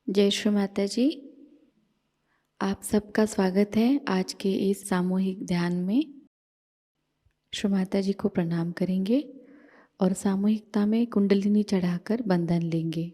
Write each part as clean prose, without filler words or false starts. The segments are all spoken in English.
जय श्री माता जी। आप सबका स्वागत है आज के इस सामूहिक ध्यान में। श्री माता जी को प्रणाम करेंगे और सामूहिकता में कुंडलिनी चढ़ाकर बंधन लेंगे।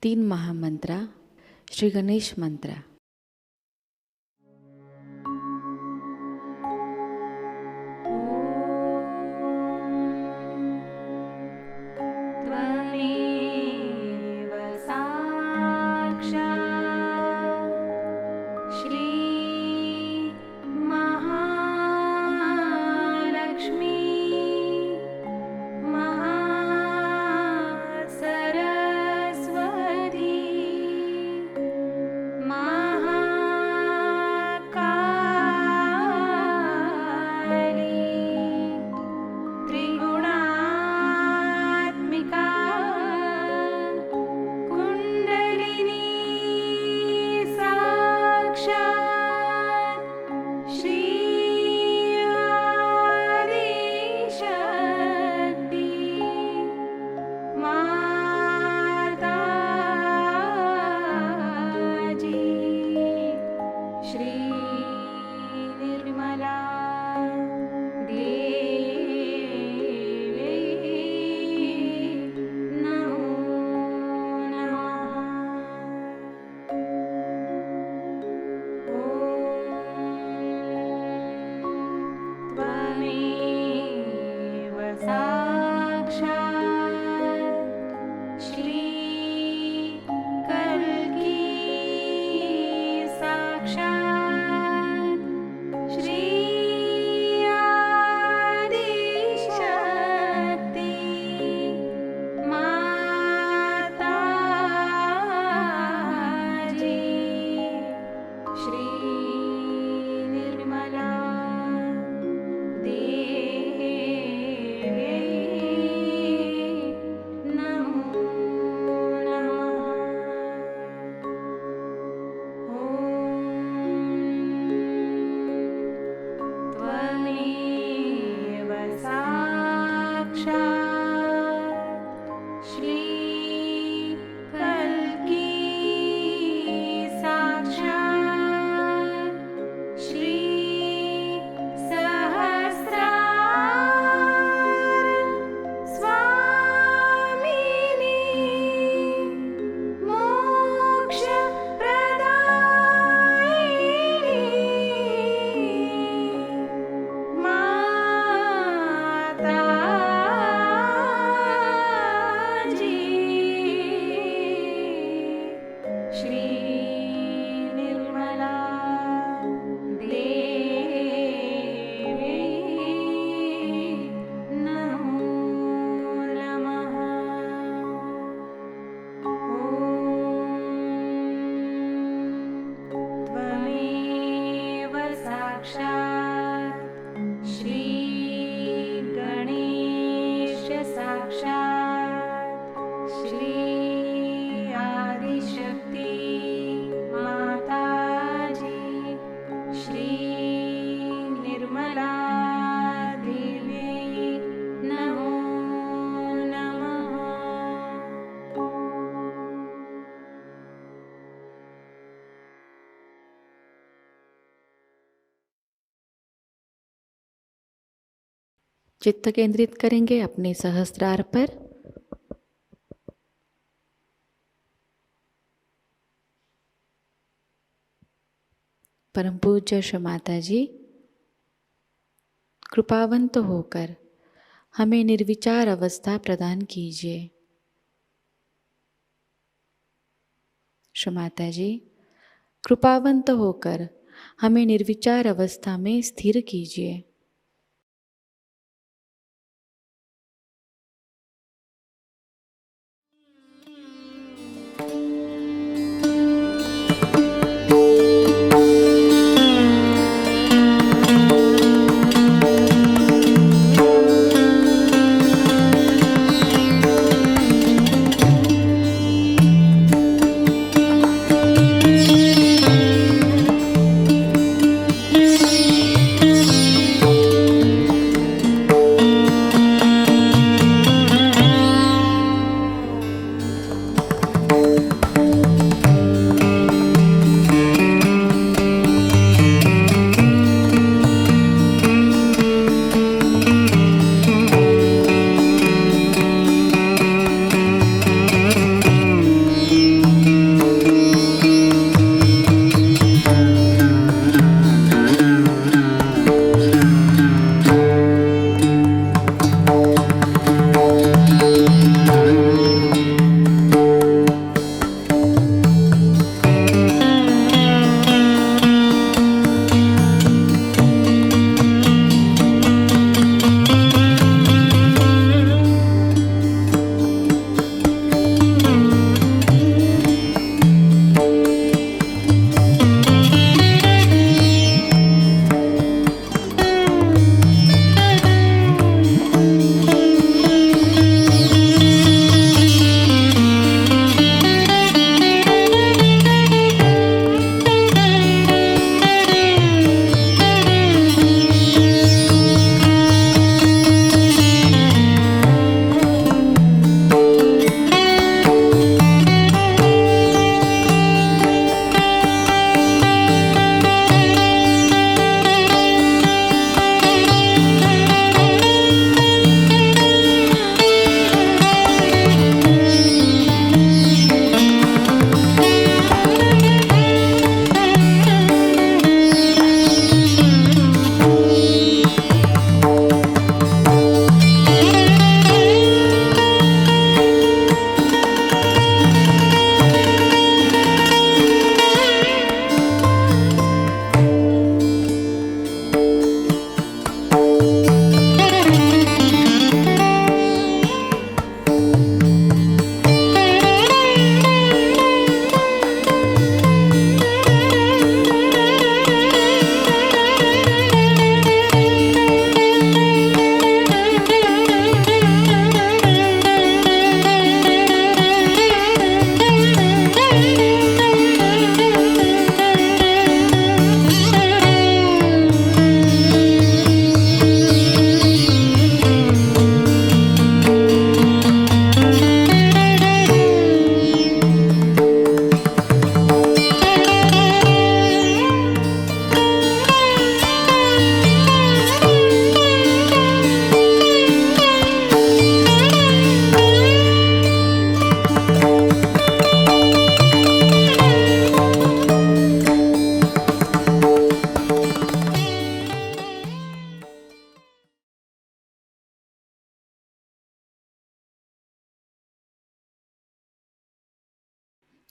तीन महामंत्रा। श्री गणेश मंत्र। त्वमेव साक्षात् श्री महालक्ष्मी महासरस्वती माता चित्त केंद्रित करेंगे अपने सहस्त्रार पर। परम पूज्य श्री माताजी कृपावंत होकर हमें निर्विचार अवस्था प्रदान कीजिए। श्री माताजी कृपावंत होकर हमें निर्विचार अवस्था में स्थिर कीजिए।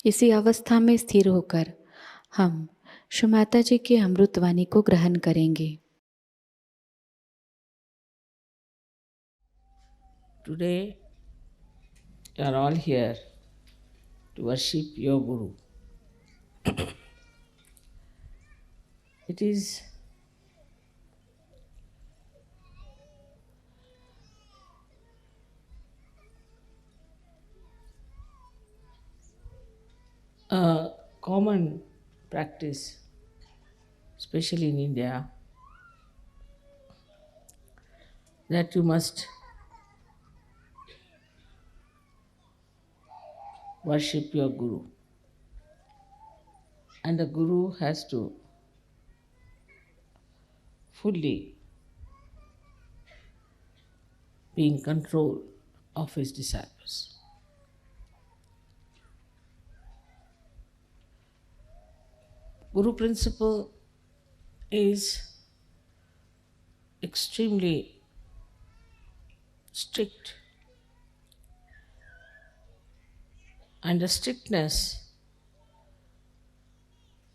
इसी अवस्था में स्थिर होकर हम श्री माता जी की अमृतवाणी को ग्रहण करेंगे। Today, you are all here to worship your Guru. It is a common practice, especially in India, that you must worship your Guru. And the Guru has to fully be in control of his disciples. Guru principle is extremely strict, and the strictness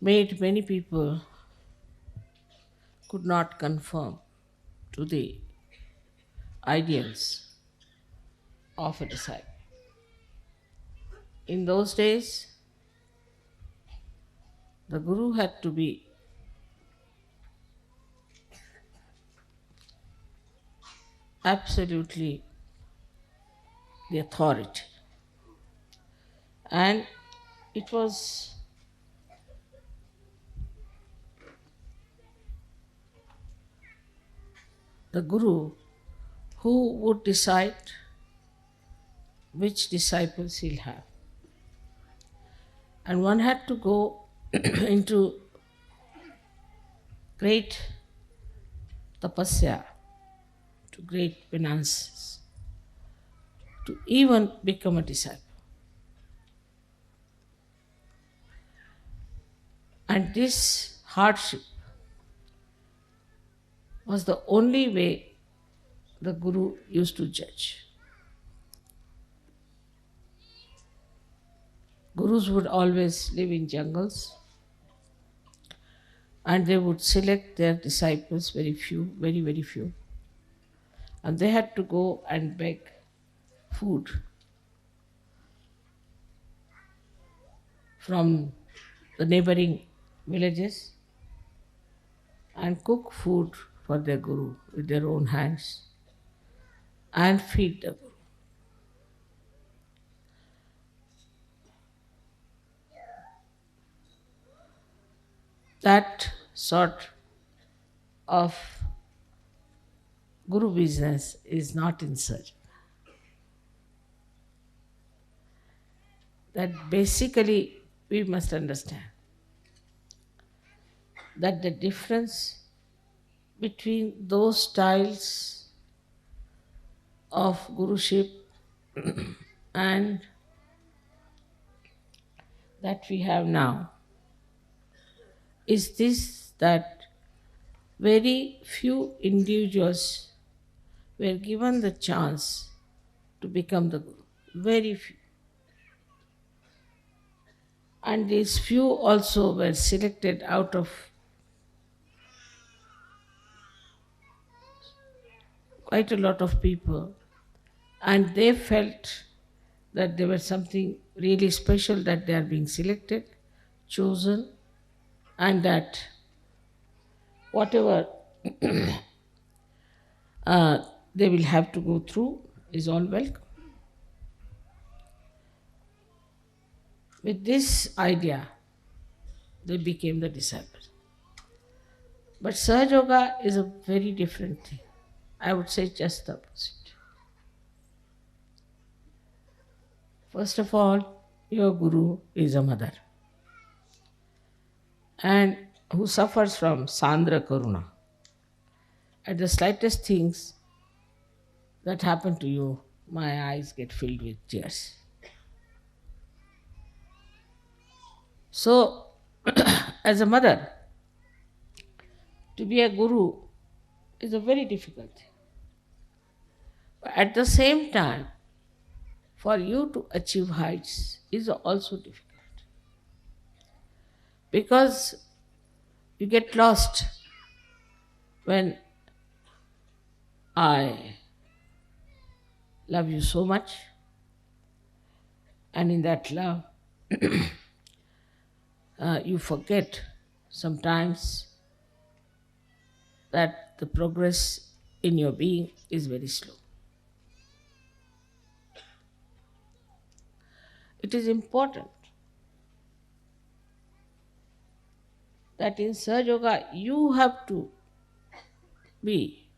made many people could not conform to the ideals of a disciple. In those days, the Guru had to be absolutely the authority, and it was the Guru who would decide which disciples he'll have. And one had to go into great tapasya, to great penances, to even become a disciple. And this hardship was the only way the Guru used to judge. Gurus would always live in jungles, and they would select their disciples, very few, very, very few. And they had to go and beg food from the neighboring villages and cook food for their Guru with their own hands and feed the Guru. That sort of Guru business is not in search. That basically we must understand that the difference between those styles of Guruship and that we have now is this, that very few individuals were given the chance to become the Guru. Very few. And these few also were selected out of quite a lot of people, and they felt that there was something really special, that they are being selected, chosen, and that whatever they will have to go through is all welcome. With this idea, they became the disciples. But Sahajayoga is a very different thing. I would say just the opposite. First of all, your Guru is a mother, and who suffers from Sandra Karuna. At the slightest things that happen to you, my eyes get filled with tears. So, as a mother, to be a Guru is a very difficult thing. But at the same time, for you to achieve heights is also difficult. Because you get lost when I love you so much, and in that love, you forget sometimes that the progress in your being is very slow. It is important that in Sahajayoga you have to be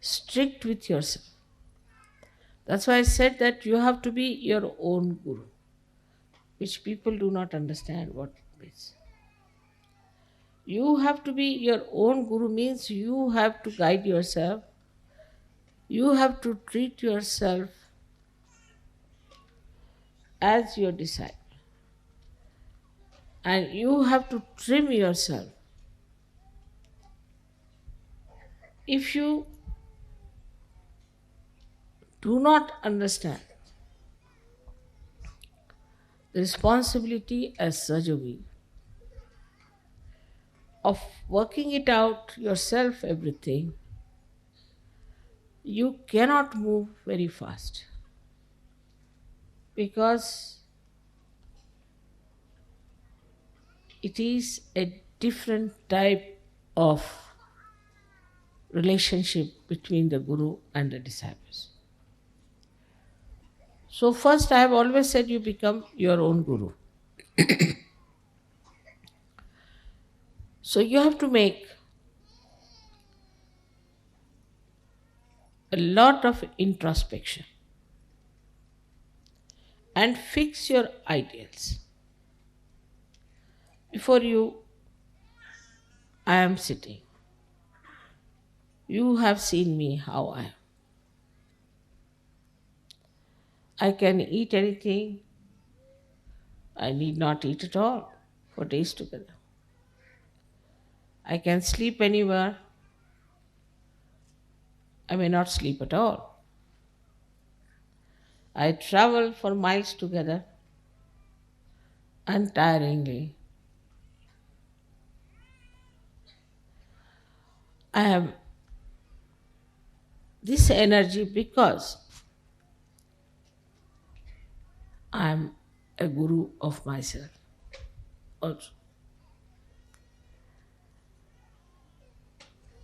strict with yourself. That's why I said that you have to be your own Guru, which people do not understand what it means. You have to be your own Guru means you have to guide yourself You have to treat yourself as your disciple. And you have to trim yourself. If you do not understand the responsibility as Sahajayogi of working it out yourself, everything, you cannot move very fast because it is a different type of relationship between the Guru and the disciples. So, first, I have always said you become your own Guru. So, you have to make a lot of introspection and fix your ideals. Before you, I am sitting. You have seen me how I am. I can eat anything. I need not eat at all for days together. I can sleep anywhere. I may not sleep at all. I travel for miles together untiringly. I have this energy because I am a guru of myself also.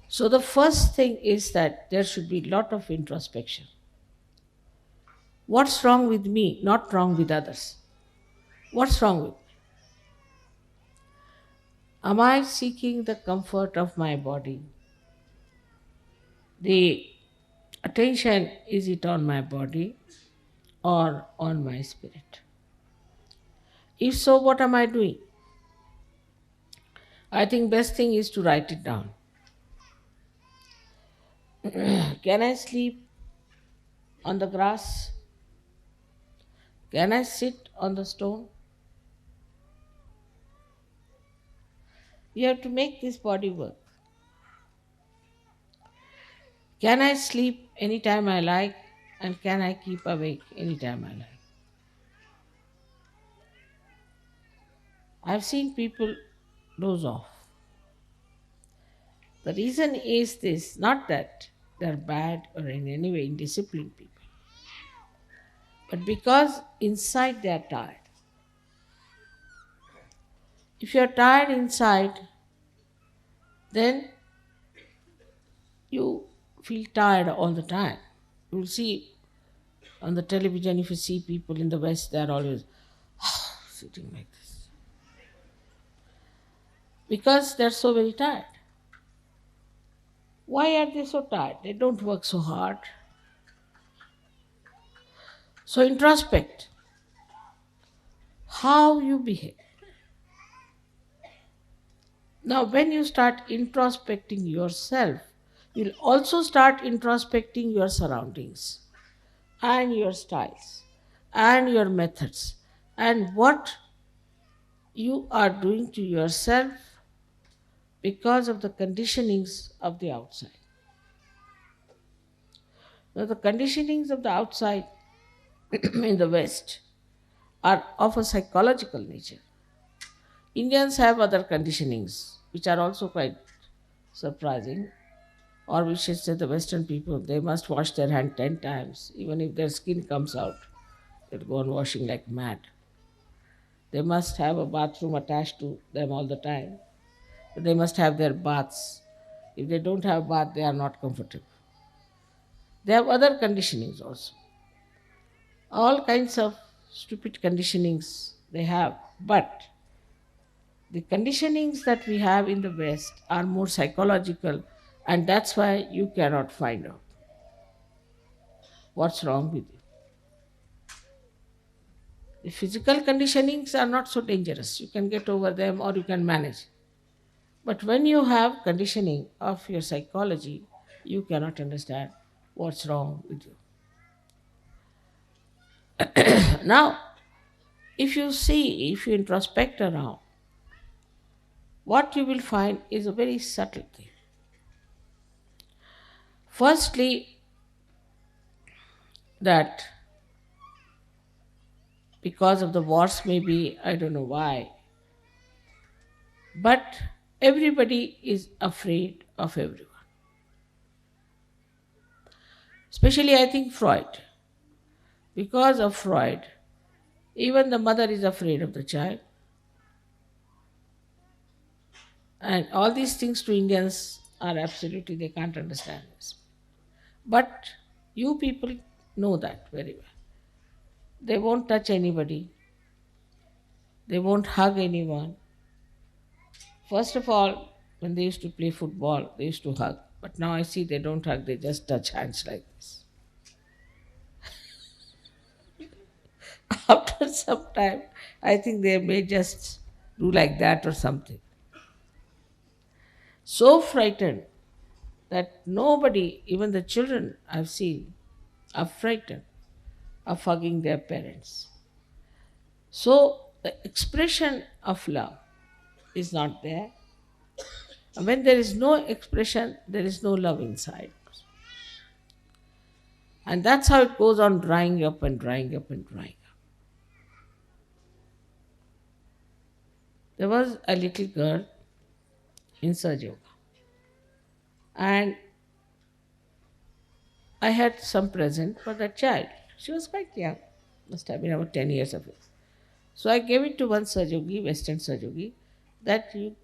So the first thing is that there should be a lot of introspection. What's wrong with me, not wrong with others? What's wrong with me? Am I seeking the comfort of my body? The attention, is it on my body or on my spirit? If so, what am I doing? I think best thing is to write it down. Can I sleep on the grass? Can I sit on the stone? You have to make this body work. Can I sleep anytime I like and can I keep awake anytime I like? I've seen people doze off. The reason is this, not that they're bad or in any way indisciplined people, but because inside they're tired. If you're tired inside, then you feel tired all the time. You will see on the television, if you see people in the West, they're always sitting like this. Because they're so very tired. Why are they so tired? They don't work so hard. So introspect how you behave. Now, when you start introspecting yourself, you'll also start introspecting your surroundings and your styles and your methods and what you are doing to yourself because of the conditionings of the outside. Now, the conditionings of the outside in the West are of a psychological nature. Indians have other conditionings which are also quite surprising. Or we should say the Western people, they must wash their hand 10 times. Even if their skin comes out, they'll go on washing like mad. They must have a bathroom attached to them all the time. They must have their baths. If they don't have bath, they are not comfortable. They have other conditionings also. All kinds of stupid conditionings they have. But the conditionings that we have in the West are more psychological, and that's why you cannot find out what's wrong with you. The physical conditionings are not so dangerous. You can get over them or you can manage. But when you have conditioning of your psychology, you cannot understand what's wrong with you. Now, if you see, if you introspect around, what you will find is a very subtle thing. Firstly, that because of the wars, maybe, I don't know why, but everybody is afraid of everyone. Especially, I think, Freud. Because of Freud, even the mother is afraid of the child. And all these things to Indians are absolutely, they can't understand this. But you people know that very well. They won't touch anybody, they won't hug anyone. First of all, when they used to play football, they used to hug. But now I see they don't hug, they just touch hands like this. After some time, I think they may just do like that or something. So frightened that nobody, even the children I've seen, are frightened of hugging their parents. So the expression of love is not there. And when there is no expression, there is no love inside. And that's how it goes on drying up and drying up and drying up. There was a little girl in Sahajayoga, and I had some present for that child. She was quite young, must have been about 10 years of age. So I gave it to one Sahajayogi, Western Sahajayogi, that you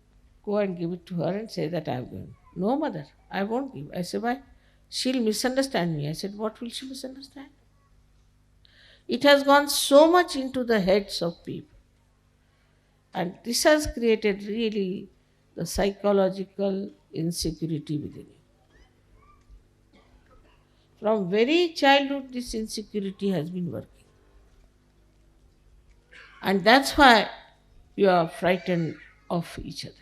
go and give it to her and say that I have given. No, mother, I won't give. I said, why? She'll misunderstand me. I said, what will she misunderstand? It has gone so much into the heads of people. And this has created really the psychological insecurity within you. From very childhood, this insecurity has been working. And that's why you are frightened of each other.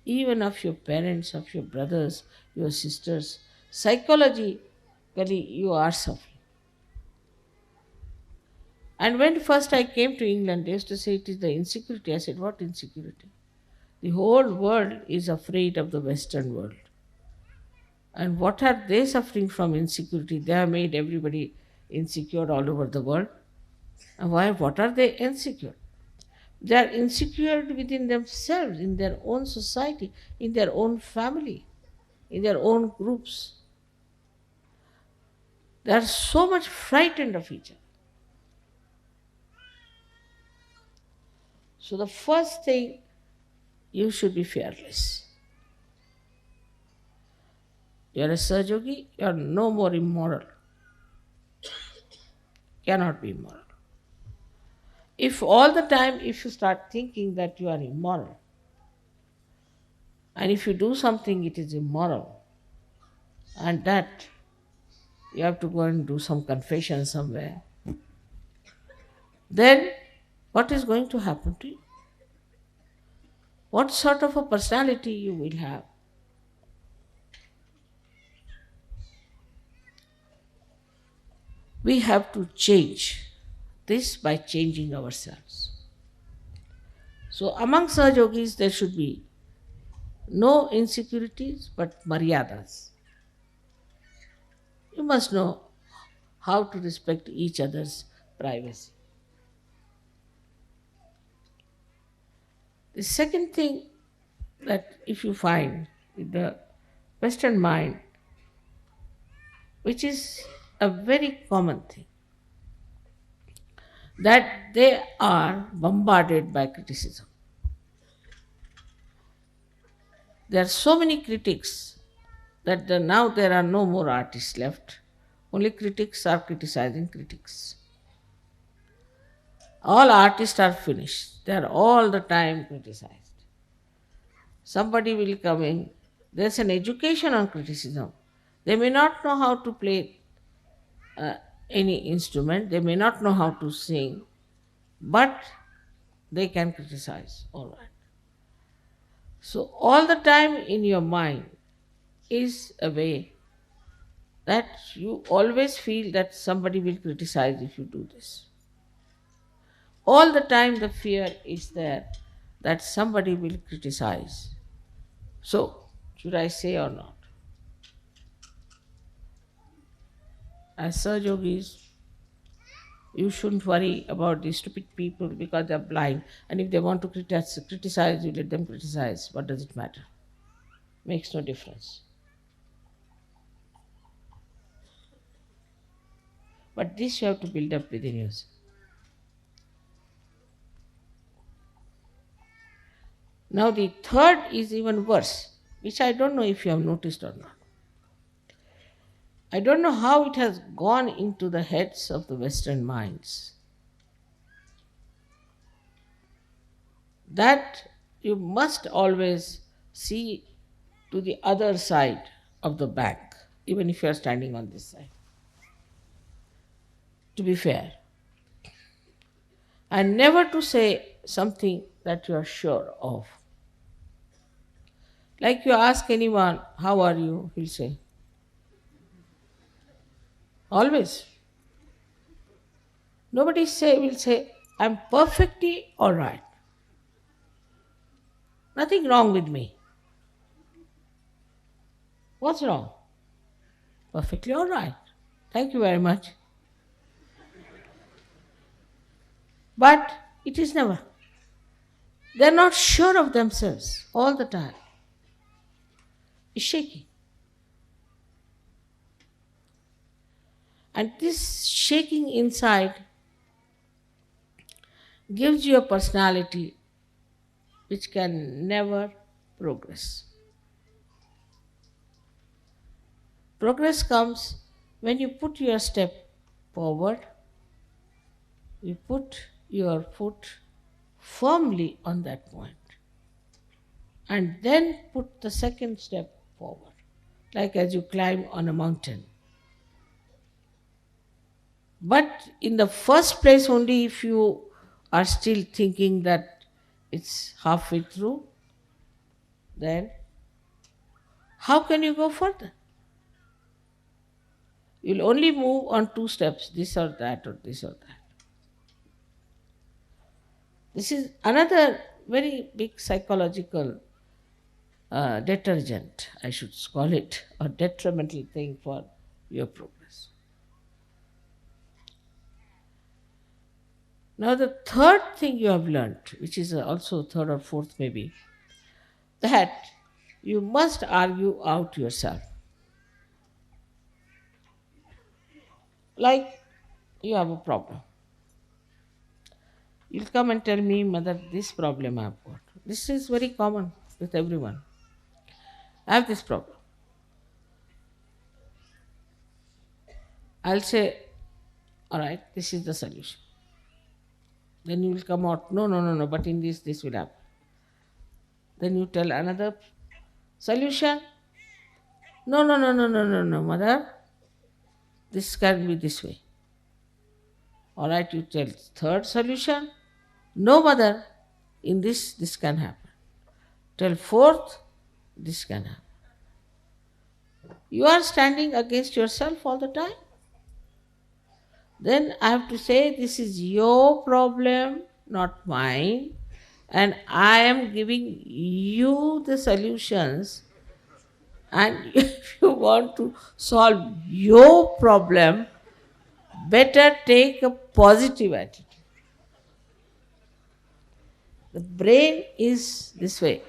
Even of your parents, of your brothers, your sisters. Psychologically, you are suffering. And when first I came to England, they used to say it is the insecurity. I said, what insecurity? The whole world is afraid of the Western world. And what are they suffering from insecurity? They have made everybody insecure all over the world. And why? What are they insecure? They are insecure within themselves, in their own society, in their own family, in their own groups. They are so much frightened of each other. So the first thing, you should be fearless. You are a Sahajayogi, you are no more immoral. Cannot be immoral. If all the time, if you start thinking that you are immoral, and if you do something, it is immoral, and that you have to go and do some confession somewhere, then what is going to happen to you? What sort of a personality you will have? We have to change this by changing ourselves. So among Sahajogis, there should be no insecurities but maryadas. You must know how to respect each other's privacy. The second thing, that if you find in the Western mind, which is a very common thing, that they are bombarded by criticism. There are so many critics that now there are no more artists left. Only critics are criticizing critics. All artists are finished. They are all the time criticized. Somebody will come in. There's an education on criticism. They may not know how to play any instrument. They may not know how to sing. But they can criticize. All right. So all the time in your mind is a way that you always feel that somebody will criticize if you do this. All the time the fear is there that somebody will criticize. So, should I say or not? As Sahajogis, you shouldn't worry about these stupid people because they're blind. And if they want to criticize, you let them criticize. What does it matter? Makes no difference. But this you have to build up within yourself. Now the third is even worse, which I don't know if you have noticed or not. I don't know how it has gone into the heads of the Western minds that you must always see to the other side of the bank, even if you are standing on this side, to be fair. And never to say something that you are sure of. Like you ask anyone, how are you? He'll say, always. Nobody will say, I'm perfectly all right. Nothing wrong with me. What's wrong? Perfectly all right. Thank you very much. But it is never. They're not sure of themselves all the time. It's shaky. And this shaking inside gives you a personality which can never progress. Progress comes when you put your step forward, you put your foot firmly on that point, and then put the second step forward, like as you climb on a mountain. But in the first place, only if you are still thinking that it's halfway through, then how can you go further? You'll only move on two steps, this or that or this or that. This is another very big psychological detergent, I should call it, or detrimental thing for your progress. Now the third thing you have learnt, which is also third or fourth maybe, that you must argue out yourself. Like you have a problem. You'll come and tell me, Mother, this problem I have got. This is very common with everyone. I have this problem. I'll say, all right, this is the solution. Then you will come out, no, but in this will happen. Then you tell another solution. No, Mother, this can be this way. All right, you tell third solution. No, Mother, in this can happen. Tell fourth, this can happen. You are standing against yourself all the time. Then I have to say, this is your problem, not mine, and I am giving you the solutions. And if you want to solve your problem, better take a positive attitude. The brain is this way.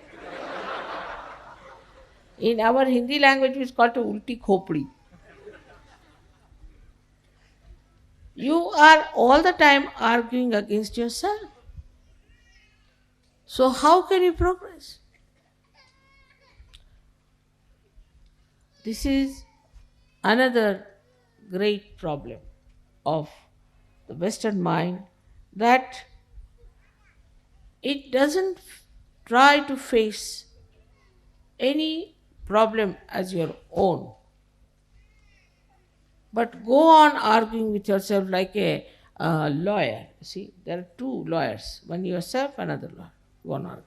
In our Hindi language, it's called ulti khopdi. You are all the time arguing against yourself. So how can you progress? This is another great problem of the Western mind, that it doesn't try to face any problem as your own, but go on arguing with yourself like a lawyer. See, there are two lawyers, one yourself, another lawyer, one arguing.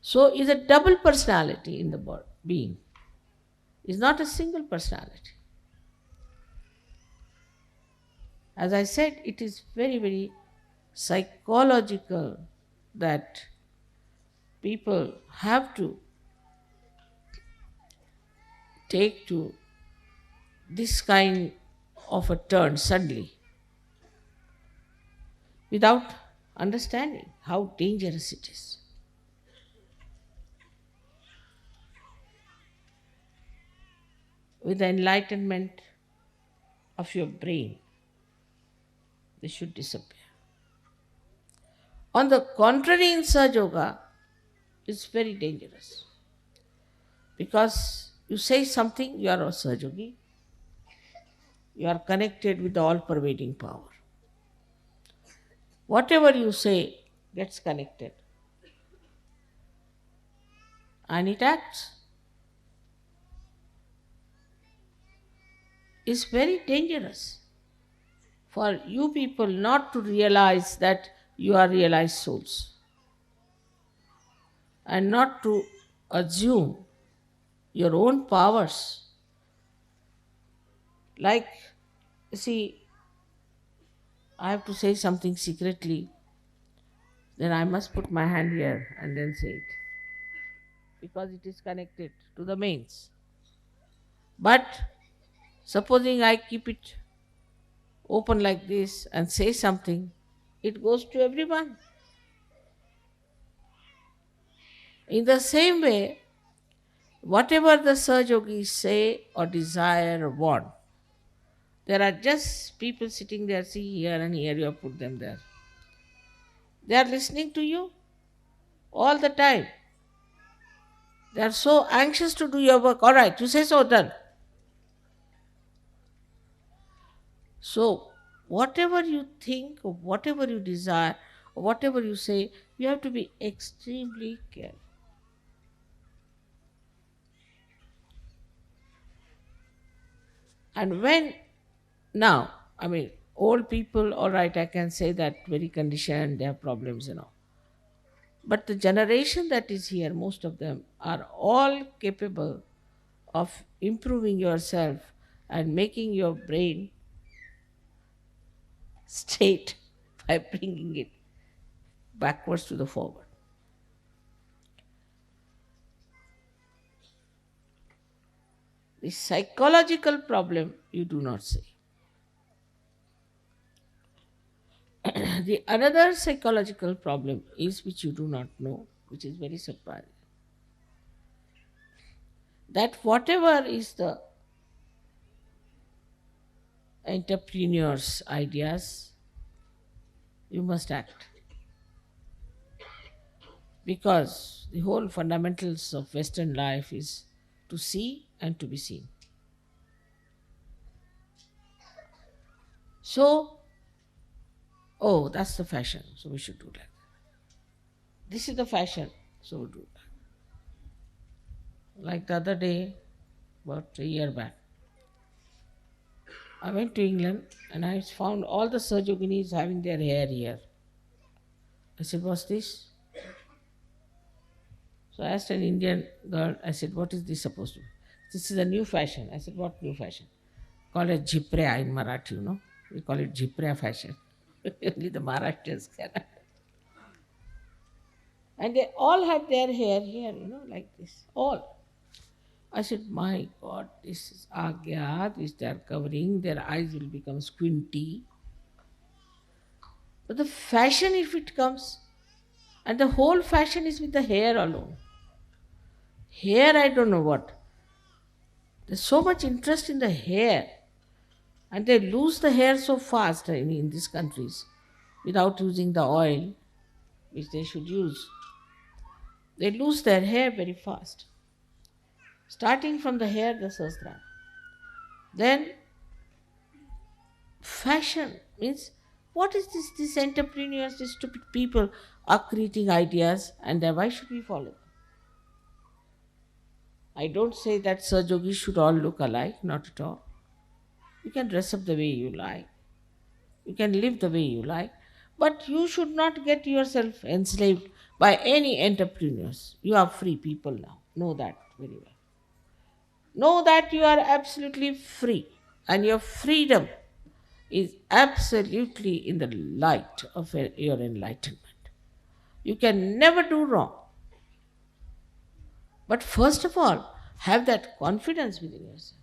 So is a double personality in the being. is not a single personality. As I said, it is very, very psychological that people have to take to this kind of a turn suddenly without understanding how dangerous it is. With the enlightenment of your brain, they should disappear. On the contrary, in Sahaja Yoga, it's very dangerous because you say something, you are a Sahaja Yogi, you are connected with the all pervading power. Whatever you say gets connected and it acts. It's very dangerous for you people not to realize that you are realized souls and not to assume your own powers. Like, see, I have to say something secretly, then I must put my hand here and then say it because it is connected to the mains. But supposing I keep it open like this and say something, it goes to everyone. In the same way, whatever the Sahaja Yogis say or desire or want, there are just people sitting there, see here and here, you have put them there. They are listening to you all the time. They are so anxious to do your work. All right, you say so, done. So, whatever you think, or whatever you desire, or whatever you say, you have to be extremely careful. And when now, old people, all right, I can say that very conditioned, they have problems, But the generation that is here, most of them are all capable of improving yourself and making your brain straight by bringing it backwards to the forward. The psychological problem you do not say. The another psychological problem is which you do not know, which is very surprising. That whatever is the entrepreneur's ideas, you must act. Because the whole fundamentals of Western life is to see and to be seen. So, oh, that's the fashion, so we should do that. This is the fashion, so we do that. Like the other day, about a year back, I went to England and I found all the Sahaja Yoginis having their hair here. I said, what's this? So I asked an Indian girl, I said, what is this supposed to be? This is a new fashion. I said, what new fashion? Call it Jiprea in Marathi, We call it Jiprea fashion. Only the Maharashtrians can. And they all had their hair here, like this. All. I said, my God, this is Agya, this they are covering, their eyes will become squinty. But the fashion, if it comes, and the whole fashion is with the hair alone. Hair, I don't know what. There's so much interest in the hair. And they lose the hair so fast in these countries without using the oil which they should use. They lose their hair very fast. Starting from the hair, the sastra. Then fashion means, what is this? These entrepreneurs, these stupid people are creating ideas, and then why should we follow them? I don't say that Sahaja Yogis should all look alike, not at all. You can dress up the way you like. You can live the way you like. But you should not get yourself enslaved by any entrepreneurs. You are free people now. Know that very well. Know that you are absolutely free, and your freedom is absolutely in the light of your enlightenment. You can never do wrong. But first of all, have that confidence within yourself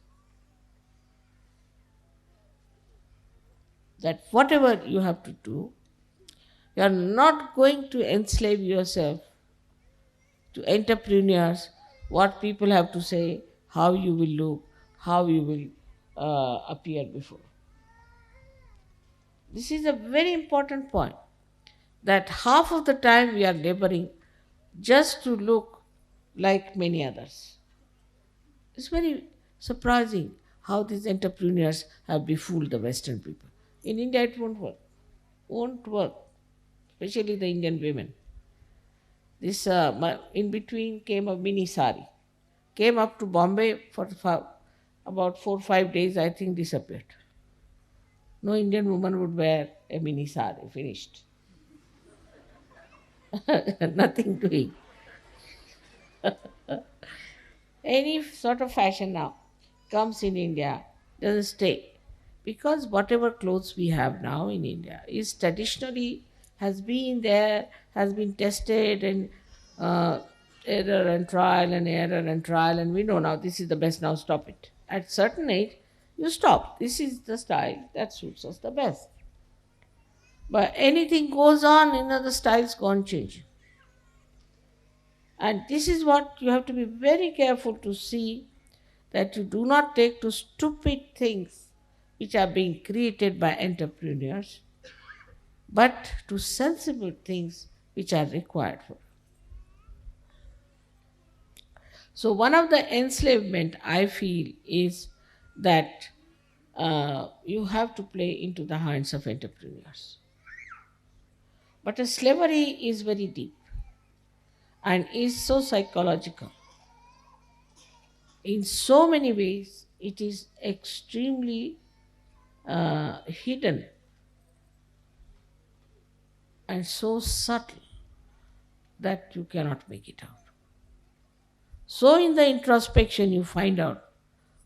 that whatever you have to do, you are not going to enslave yourself to entrepreneurs, what people have to say, how you will look, how you will appear before. This is a very important point, that half of the time we are laboring just to look like many others. It's very surprising how these entrepreneurs have befooled the Western people. In India, it won't work. Won't work, especially the Indian women. This in between came a mini sari. Came up to Bombay for about 4 or 5 days, I think disappeared. No Indian woman would wear a mini sari, finished. Nothing doing. Any sort of fashion now comes in India, doesn't stay. Because whatever clothes we have now in India is traditionally has been there, has been tested and uh, error and trial and error and trial, and we know now this is the best, now stop it. At certain age, you stop. This is the style that suits us the best. But anything goes on, the styles go on changing. And this is what you have to be very careful to see, that you do not take to stupid things which are being created by entrepreneurs, but to sensible things which are required for. So one of the enslavement I feel is that you have to play into the hands of entrepreneurs. But a slavery is very deep and is so psychological. In so many ways, it is extremely hidden and so subtle that you cannot make it out. So, in the introspection, you find out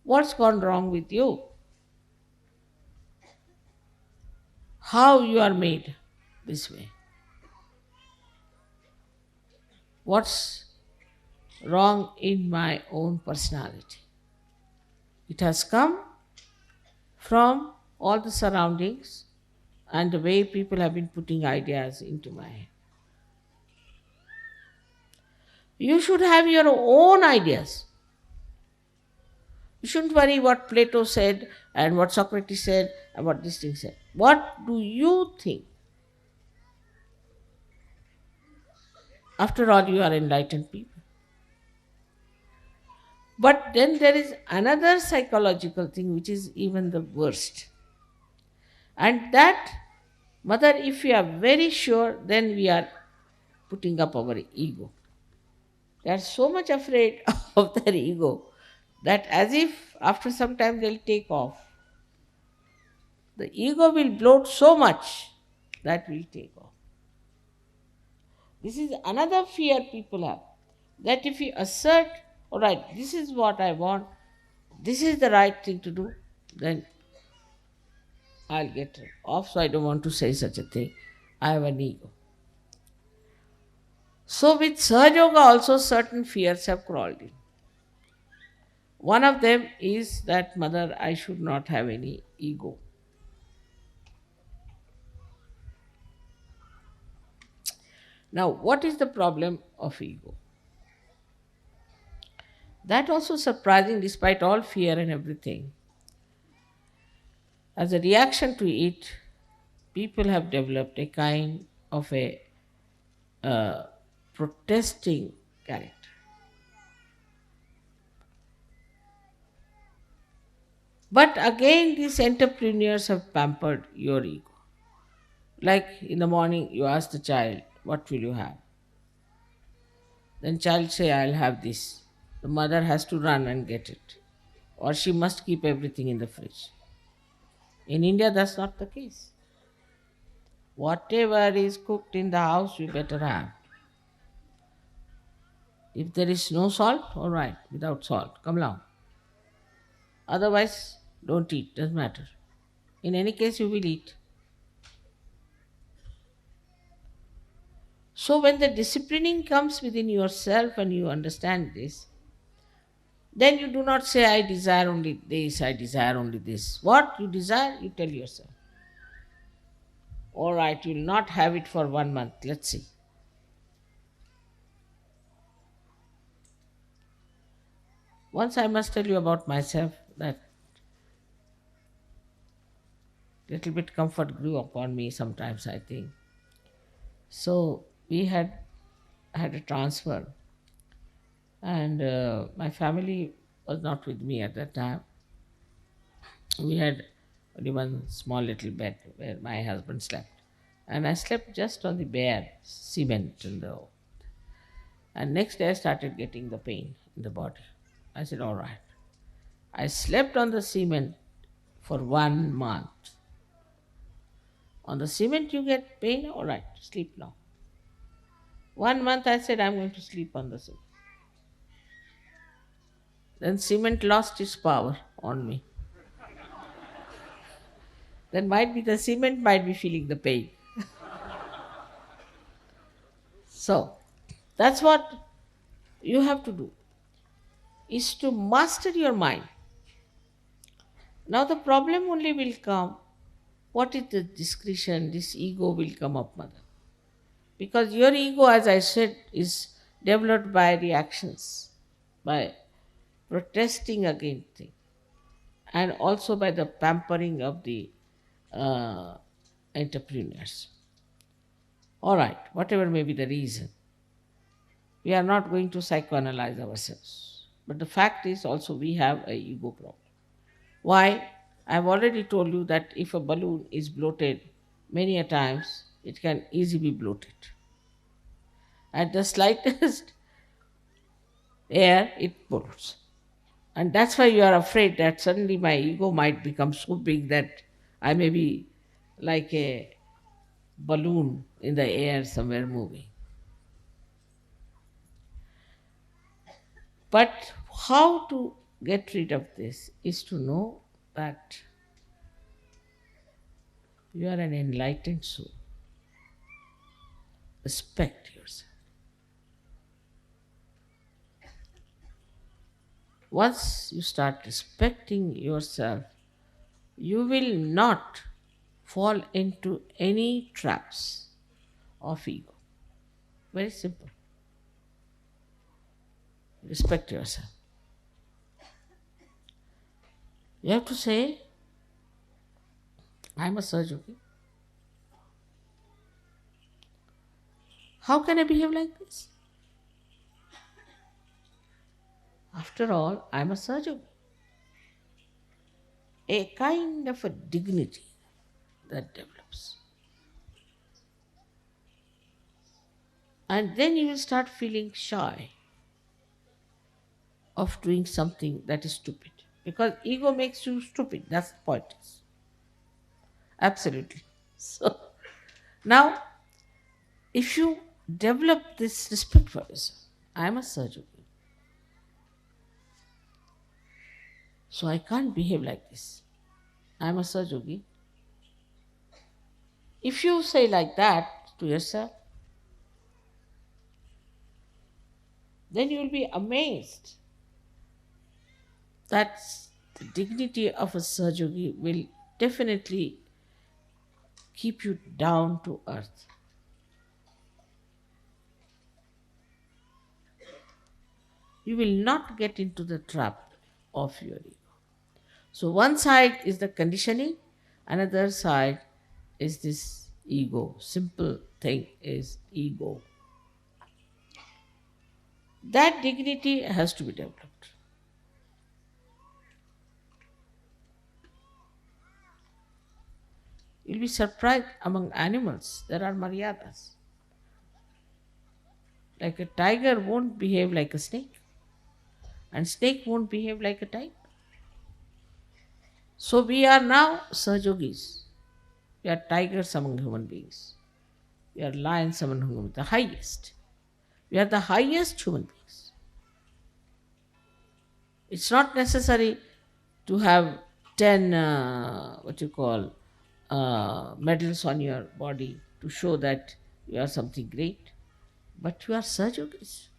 what's gone wrong with you, how you are made this way, what's wrong in my own personality. It has come from all the surroundings and the way people have been putting ideas into my head. You should have your own ideas. You shouldn't worry what Plato said and what Socrates said and what this thing said. What do you think? After all, you are enlightened people. But then there is another psychological thing which is even the worst. And that, mother, if we are very sure, then we are putting up our ego. They are so much afraid of their ego that as if after some time they'll take off. The ego will bloat so much that will take off. This is another fear people have. That if you assert, all right, this is what I want, this is the right thing to do, then I'll get off. So I don't want to say such a thing. I have an ego. So with Sahajayoga also certain fears have crawled in. One of them is that, mother, I should not have any ego. Now, what is the problem of ego? That also surprising despite all fear and everything. As a reaction to it, people have developed a kind of a protesting character. But again, these entrepreneurs have pampered your ego. Like in the morning, you ask the child, what will you have? Then child say, I'll have this. The mother has to run and get it. Or she must keep everything in the fridge. In India, that's not the case. Whatever is cooked in the house, you better have. If there is no salt, all right, without salt, come along. Otherwise, don't eat, doesn't matter. In any case, you will eat. So, when the disciplining comes within yourself and you understand this, then you do not say, I desire only this, I desire only this. What you desire, you tell yourself. All right, you will not have it for 1 month. Let's see. Once I must tell you about myself that little bit comfort grew upon me sometimes, I think. So we had a transfer, and my family was not with me at that time. We had only one small little bed where my husband slept, and I slept just on the bare cement in the. And next day I started getting the pain in the body. I said, all right. I slept on the cement for 1 month. On the cement you get pain, all right, sleep now. 1 month I said, I'm going to sleep on the cement. Then cement lost its power on me. Then might be the cement might be feeling the pain. So that's what you have to do, is to master your mind. Now the problem only will come, what is the discretion? This ego will come up, mother. Because your ego, as I said, is developed by reactions, by protesting against things, and also by the pampering of the uh, entrepreneurs. All right, whatever may be the reason, we are not going to psychoanalyze ourselves. But the fact is also we have a ego problem. Why? I've already told you that if a balloon is bloated many a times, it can easily be bloated. At the slightest air, it bloats. And that's why you are afraid that suddenly my ego might become so big that I may be like a balloon in the air somewhere moving. But how to get rid of this is to know that you are an enlightened soul. Respect yourself. Once you start respecting yourself, you will not fall into any traps of ego. Very simple. Respect yourself. You have to say, I'm a Sahajayogi. How can I behave like this? After all, I'm a Sahajayogi. A kind of a dignity that develops. And then you will start feeling shy of doing something that is stupid. Because ego makes you stupid. That's the point. Absolutely. So now, if you develop this respect for yourself, I am a Sahajayogi, so I can't behave like this. I am a Sahajayogi. If you say like that to yourself, then you will be amazed that the dignity of a Sahajayogi will definitely keep you down to earth. You will not get into the trap of your ego. So one side is the conditioning, another side is this ego. Simple thing is ego. That dignity has to be developed. You'll be surprised, among animals there are maryadas. Like a tiger won't behave like a snake, and snake won't behave like a tiger. So we are now Sahajogis. We are tigers among human beings. We are lions among human beings, the highest. We are the highest human beings. It's not necessary to have 10 what you call medals on your body to show that you are something great. But you are Sahajogis,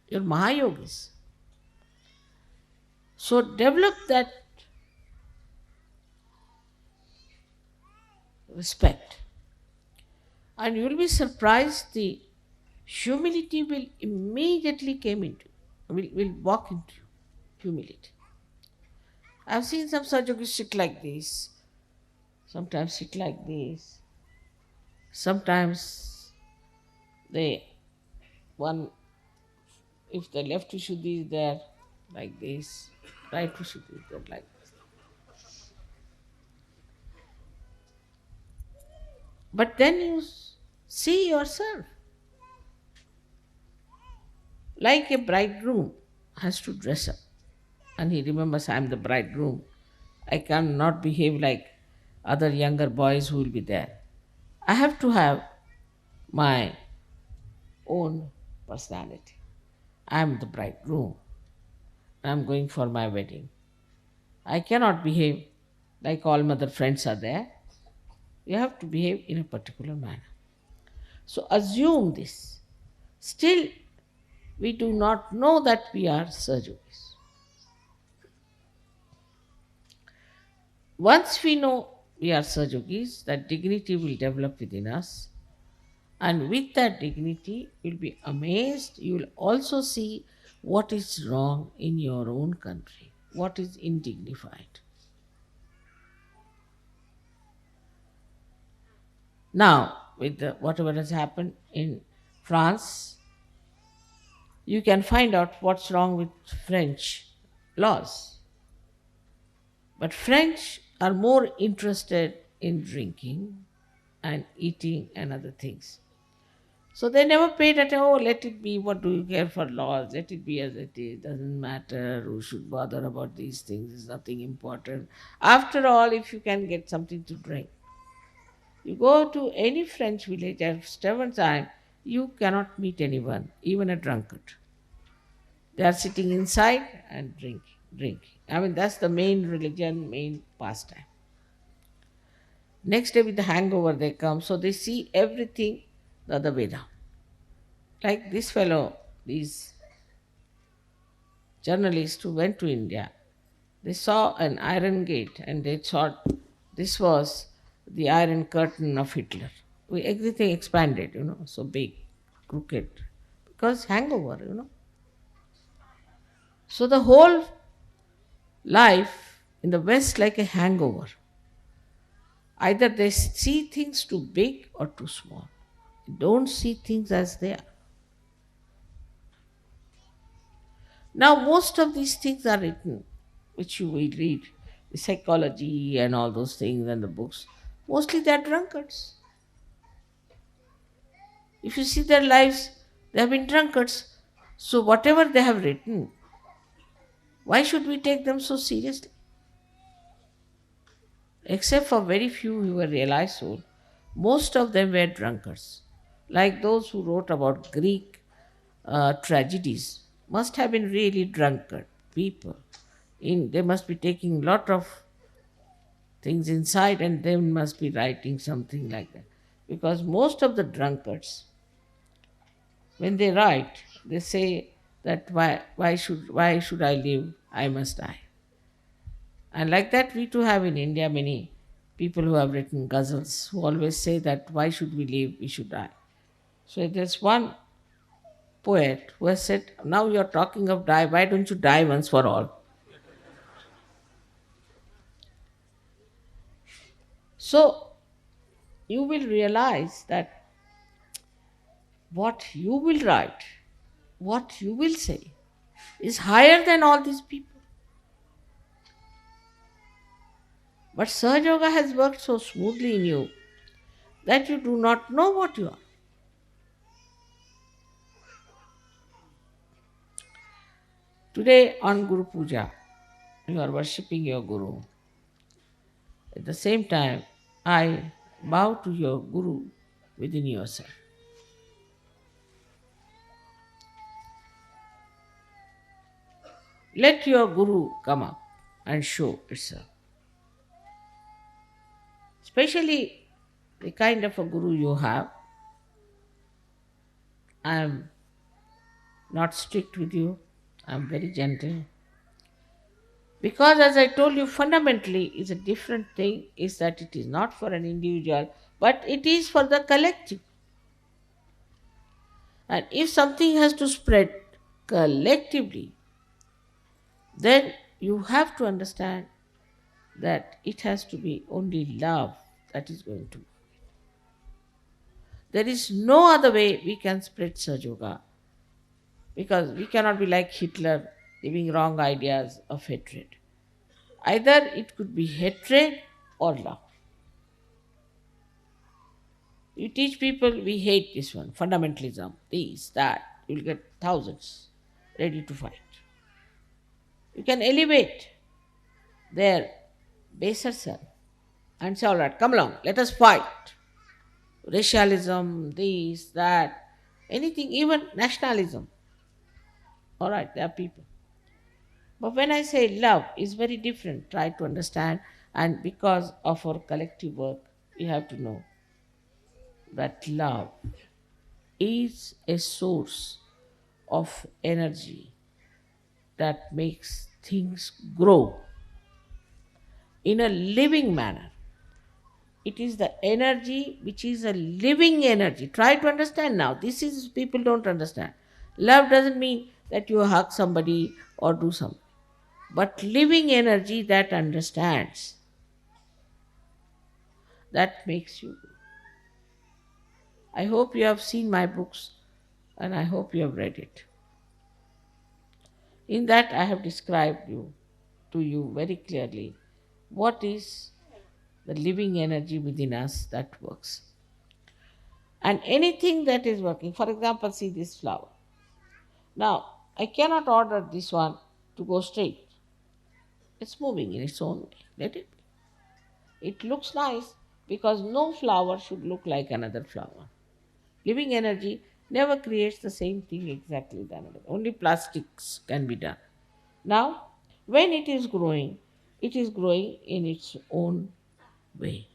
you're Mahayogis. So develop that respect, and you will be surprised the humility will immediately came into you, will walk into you. Humility. I've seen some Sahajogis sit like this, sometimes sit like this, sometimes they one, if the left Vishuddhi is there like this, right Vishuddhi is there like this. But then you see yourself like a bridegroom has to dress up, and he remembers, I am the bridegroom. I cannot behave like other younger boys who will be there. I have to have my own personality. I am the bridegroom. I am going for my wedding. I cannot behave like all my other friends are there. You have to behave in a particular manner. So assume this. Still, we do not know that we are Sahajogis. Once we know we are Sahajogis, that dignity will develop within us. And with that dignity, you'll be amazed. You will also see what is wrong in your own country, what is indignified. Now, with whatever has happened in France, you can find out what's wrong with French laws. But French are more interested in drinking and eating and other things. So they never paid attention. Oh, let it be. What do you care for laws? Let it be as it is. Doesn't matter. Who should bother about these things? It's nothing important. After all, if you can get something to drink, you go to any French village at seven time, you cannot meet anyone, even a drunkard. They are sitting inside and drinking. I mean, that's the main religion, main pastime. Next day with the hangover they come, so they see everything the other way down. Like this fellow, these journalists who went to India, they saw an iron gate and they thought this was the iron curtain of Hitler. Everything expanded, so big, crooked, because hangover. So the whole life in the West like a hangover. Either they see things too big or too small. They don't see things as they are. Now most of these things are written, which you will read, the psychology and all those things and the books. Mostly they are drunkards. If you see their lives, they have been drunkards. So whatever they have written, why should we take them so seriously? Except for very few who were realized soul, most of them were drunkards. Like those who wrote about Greek tragedies, must have been really drunkard people. They must be taking lot of things inside and they must be writing something like that. Because most of the drunkards, when they write, they say that why should I live? I must die. And like that, we too have in India many people who have written ghazals who always say that why should we live? We should die. So there's one poet who has said, now you're talking of die, why don't you die once for all? So you will realize that what you will write, what you will say, is higher than all these people. But Sahaja has worked so smoothly in you that you do not know what you are. Today on Guru Puja, you are worshipping your Guru. At the same time, I bow to your Guru within yourself. Let your Guru come up and show itself. Especially the kind of a guru you have. I am not strict with you, I am very gentle. Because as I told you, fundamentally is a different thing, is that it is not for an individual, but it is for the collective. And if something has to spread collectively, then you have to understand that it has to be only love that is going to. There is no other way we can spread Sahaja Yoga, because we cannot be like Hitler, giving wrong ideas of hatred. Either it could be hatred or love. You teach people we hate this one, fundamentalism, this, that, you'll get thousands ready to fight. You can elevate their baser self and say, all right, come along, let us fight. Racialism, this, that, anything, even nationalism. All right, there are people. But when I say love is very different, try to understand, and because of our collective work, we have to know that love is a source of energy that makes things grow in a living manner. It is the energy which is a living energy. Try to understand now. This is people don't understand. Love doesn't mean that you hug somebody or do something, but living energy that understands, that makes you. I hope you have seen my books and I hope you have read it. In that I have described to you very clearly what is the living energy within us that works. And anything that is working, for example, see this flower. Now, I cannot order this one to go straight. It's moving in its own way. Let it be. It looks nice because no flower should look like another flower. Living energy never creates the same thing exactly than another. Only plastics can be done. Now, when it is growing in its own way.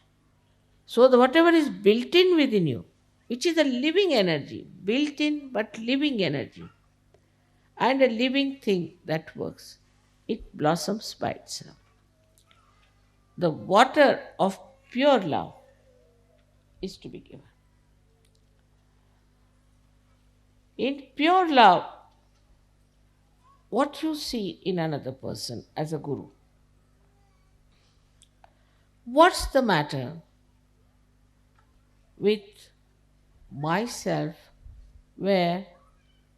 So, whatever is built in within you, which is a living energy, built in but living energy, and a living thing that works, it blossoms by itself. The water of pure love is to be given. In pure love, what you see in another person as a guru, what's the matter with myself where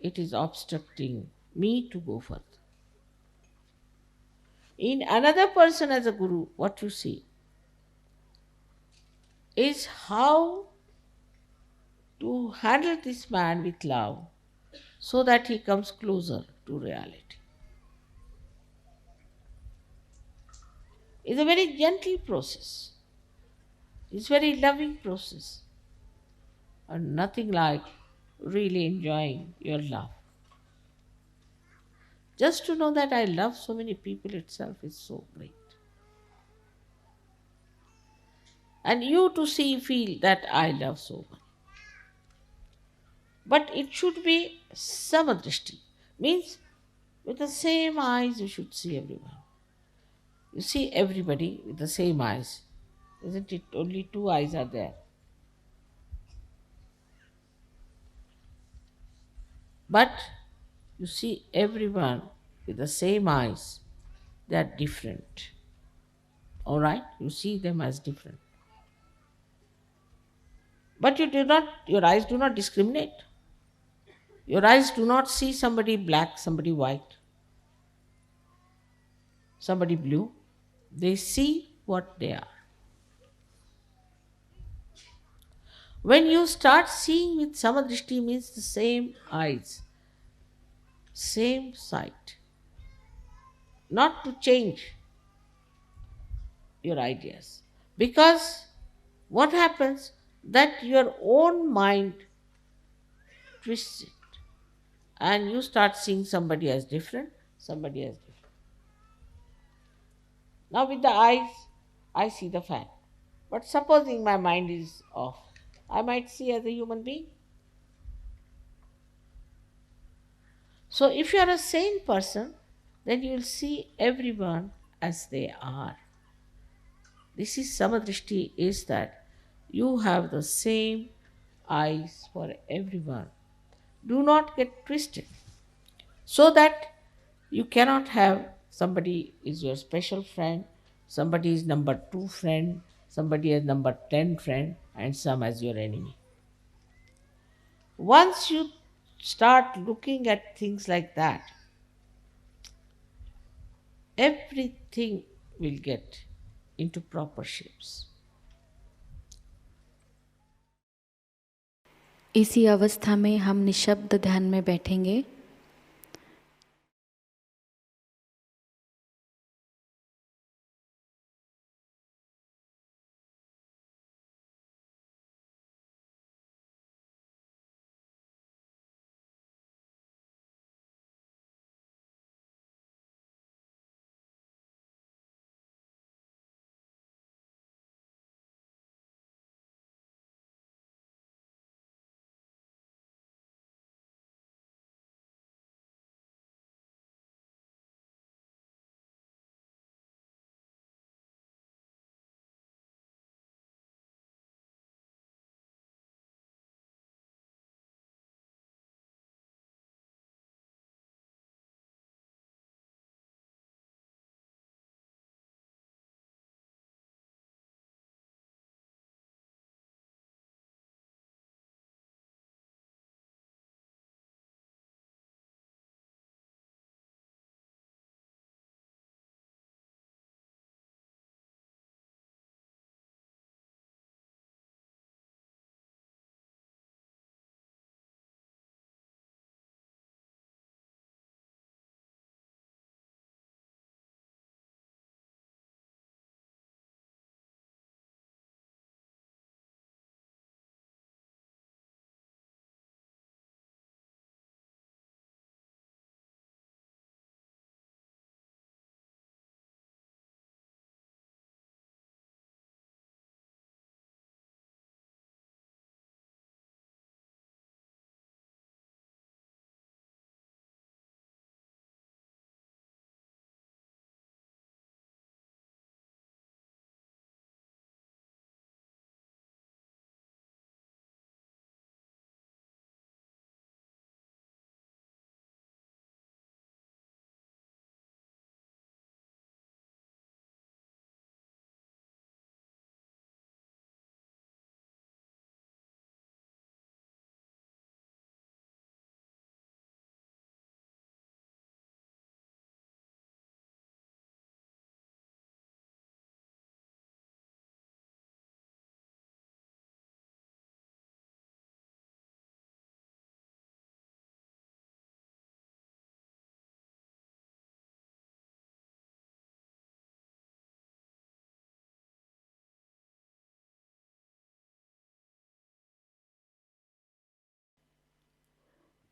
it is obstructing me to go further? In another person as a guru, what you see is how to handle this man with love so that he comes closer to reality. It's a very gentle process. It's a very loving process. And nothing like really enjoying your love. Just to know that I love so many people itself is so great. And you to see, feel that I love so much. But it should be samadrishti. Means with the same eyes you should see everyone. You see everybody with the same eyes. Isn't it? Only two eyes are there. But you see everyone with the same eyes. They are different. Alright? You see them as different. But your eyes do not discriminate. Your eyes do not see somebody black, somebody white, somebody blue. They see what they are. When you start seeing with samadrishti, means the same eyes, same sight. Not to change your ideas. Because what happens, that your own mind twists it. And you start seeing somebody as different, somebody as different. Now, with the eyes, I see the fan. But supposing my mind is off, I might see as a human being. So, if you are a sane person, then you will see everyone as they are. This is Samadrishti, is that you have the same eyes for everyone. Do not get twisted. So that you cannot have somebody is your special friend, somebody is number 2 friend, somebody is number 10 friend, and some as your enemy. Once you start looking at things like that, everything will get into proper shapes. इसी अवस्था में हम निशब्द ध्यान में बैठेंगे।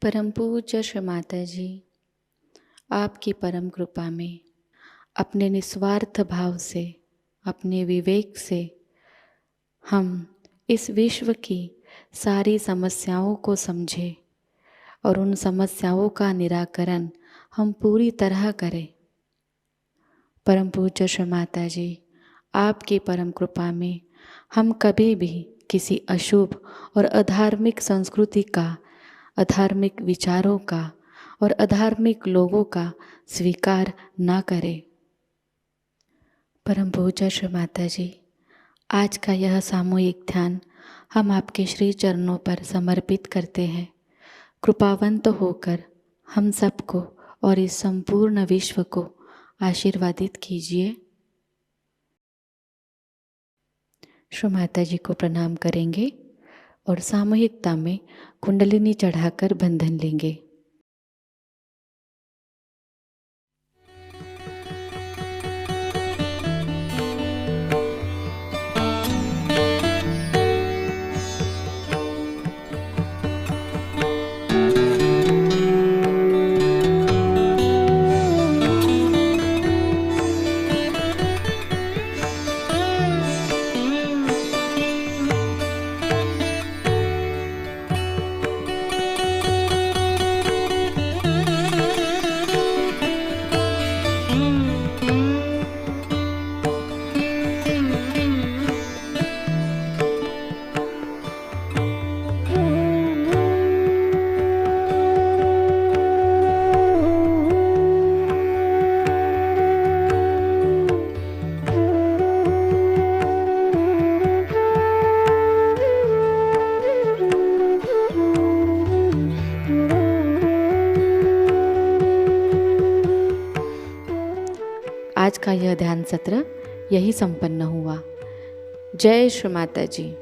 परम पूज्य श्री माताजी, आपकी परम कृपा में अपने निस्वार्थ भाव से, अपने विवेक से हम इस विश्व की सारी समस्याओं को समझें और उन समस्याओं का निराकरण हम पूरी तरह करें। परम पूज्य श्री माताजी, आपकी परम कृपा में हम कभी भी किसी अशुभ और अधार्मिक संस्कृति का, अधार्मिक विचारों का और अधार्मिक लोगों का स्वीकार ना करें। परम पूज्य श्री माताजी, आज का यह सामूहिक ध्यान हम आपके श्री चरणों पर समर्पित करते हैं। कृपावंत होकर हम सबको और इस संपूर्ण विश्व को आशीर्वादित कीजिए। श्री माताजी को प्रणाम करेंगे और सामूहिकता में कुंडलिनी चढ़ाकर बंधन लेंगे। यह ध्यान सत्र यही संपन्न हुआ। जय श्री माता जी।